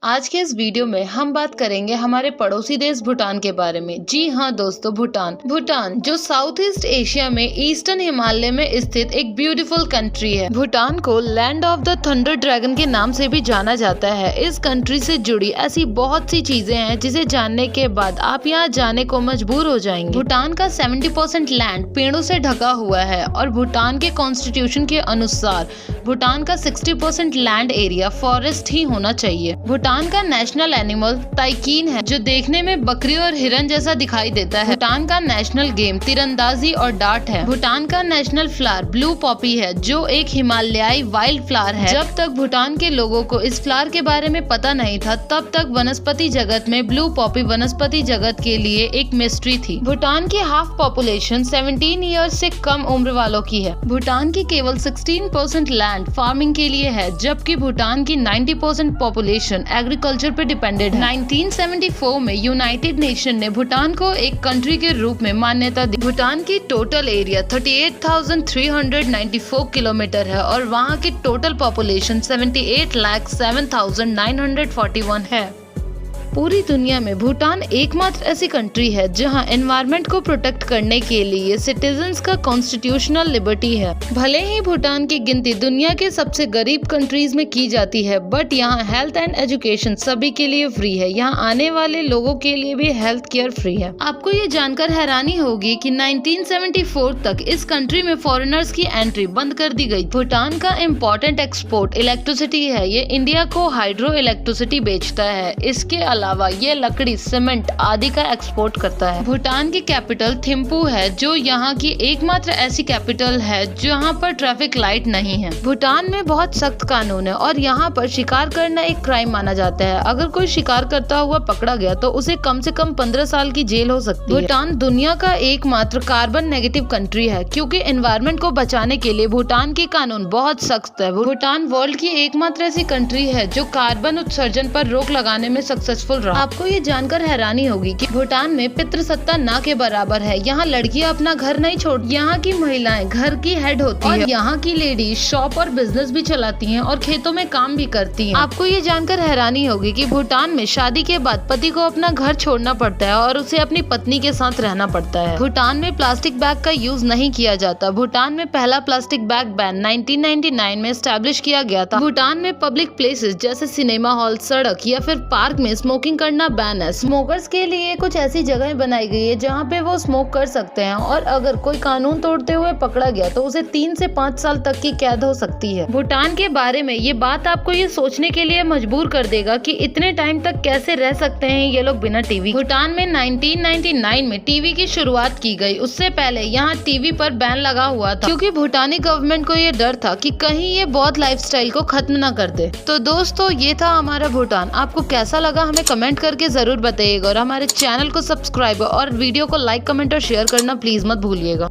आज के इस वीडियो में हम बात करेंगे हमारे पड़ोसी देश भूटान के बारे में। जी हाँ दोस्तों, भूटान जो साउथ ईस्ट एशिया में ईस्टर्न हिमालय में स्थित एक ब्यूटीफुल कंट्री है। भूटान को land of the thunder dragon के नाम से भी जाना जाता है। इस कंट्री से जुड़ी ऐसी बहुत सी चीजें हैं जिसे जानने के बाद आप यहाँ जाने को मजबूर हो जाएंगे। भूटान का 70% लैंड पेड़ों से ढका हुआ है और भूटान के कॉन्स्टिट्यूशन के अनुसार भूटान का 60% लैंड एरिया फॉरेस्ट ही होना चाहिए। भूटान का नेशनल एनिमल ताइकीन है जो देखने में बकरी और हिरन जैसा दिखाई देता है। भूटान का नेशनल गेम तीरंदाजी और डार्ट है। भूटान का नेशनल फ्लावर ब्लू पॉपी है जो एक हिमालयाई वाइल्ड फ्लावर है। जब तक भूटान के लोगों को इस फ्लावर के बारे में पता नहीं था तब तक वनस्पति जगत में ब्लू पॉपी वनस्पति जगत के लिए एक मिस्ट्री थी। भूटान की हाफ पॉपुलेशन 17 ईयर्स से कम उम्र वालों की है। भूटान की केवल 16% लैंड फार्मिंग के लिए है, जबकि भूटान की 90% पॉपुलेशन एग्रीकल्चर पे डिपेंडेड है। 1974 में यूनाइटेड नेशन ने भूटान को एक कंट्री के रूप में मान्यता दी। भूटान की टोटल एरिया 38,394 किलोमीटर है और वहाँ की टोटल पॉपुलेशन 78,07,941 है। पूरी दुनिया में भूटान एकमात्र ऐसी कंट्री है जहां एनवायरनमेंट को प्रोटेक्ट करने के लिए सिटीजन्स का कॉन्स्टिट्यूशनल लिबर्टी है। भले ही भूटान की गिनती दुनिया के सबसे गरीब कंट्रीज में की जाती है, बट यहाँ हेल्थ एंड एजुकेशन सभी के लिए फ्री है। यहाँ आने वाले लोगों के लिए भी हेल्थ केयर फ्री है। आपको ये जानकर हैरानी होगी कि 1974 तक इस कंट्री में फॉरेनर्स की एंट्री बंद कर दी गई। भूटान का इम्पोर्टेंट एक्सपोर्ट इलेक्ट्रिसिटी है। ये इंडिया को हाइड्रो इलेक्ट्रिसिटी बेचता है। इसके अलावा ये लकड़ी, सीमेंट आदि का एक्सपोर्ट करता है। भूटान की कैपिटल थिम्पू है जो यहाँ की एकमात्र ऐसी कैपिटल है जहाँ पर ट्रैफिक लाइट नहीं है। भूटान में बहुत सख्त कानून है और यहाँ पर शिकार करना एक क्राइम माना जाता है। अगर कोई शिकार करता हुआ पकड़ा गया तो उसे कम से कम 15 साल की जेल हो सकती है। भूटान दुनिया का एकमात्र कार्बन नेगेटिव कंट्री है क्योंकि एनवायरनमेंट को बचाने के लिए भूटान के कानून बहुत सख्त है। भूटान वर्ल्ड की एकमात्र ऐसी कंट्री है जो कार्बन उत्सर्जन पर रोक लगाने में सक्सेसफुल। आपको ये जानकर हैरानी होगी कि भूटान में पितृसत्ता ना के बराबर है। यहाँ लड़कियाँ अपना घर नहीं छोड़ती। यहाँ की महिलाएं घर की हेड होती है और यहाँ की लेडीज शॉप और बिजनेस भी चलाती हैं और खेतों में काम भी करती हैं। आपको ये जानकर हैरानी होगी कि भूटान में शादी के बाद पति को अपना घर छोड़ना पड़ता है और उसे अपनी पत्नी के साथ रहना पड़ता है। भूटान में प्लास्टिक बैग का यूज नहीं किया जाता। भूटान में पहला प्लास्टिक बैग बैन 1999 में एस्टेब्लिश किया गया था। भूटान में पब्लिक प्लेसेस जैसे सिनेमा हॉल, सड़क या फिर पार्क में स्मोकिंग करना बैन है। स्मोकर्स के लिए कुछ ऐसी जगह बनाई गई है जहाँ पे वो स्मोक कर सकते हैं और अगर कोई कानून तोड़ते हुए पकड़ा गया तो उसे 3 से 5 साल तक की कैद हो सकती है। भूटान के बारे में ये बात आपको ये सोचने के लिए मजबूर कर देगा कि इतने टाइम तक कैसे रह सकते हैं ये लोग बिना टीवी। भूटान में 1999 में टीवी की शुरुआत की गई। उससे पहले यहाँ टीवी पर बैन लगा हुआ था क्योंकि भूटानी गवर्नमेंट को ये डर था कि कहीं ये बहुत लाइफस्टाइल को खत्म ना कर दे। तो दोस्तों ये था हमारा भूटान। आपको कैसा लगा हमें कमेंट करके जरूर बताइएगा और हमारे चैनल को सब्सक्राइब और वीडियो को लाइक, कमेंट और शेयर करना प्लीज मत भूलिएगा।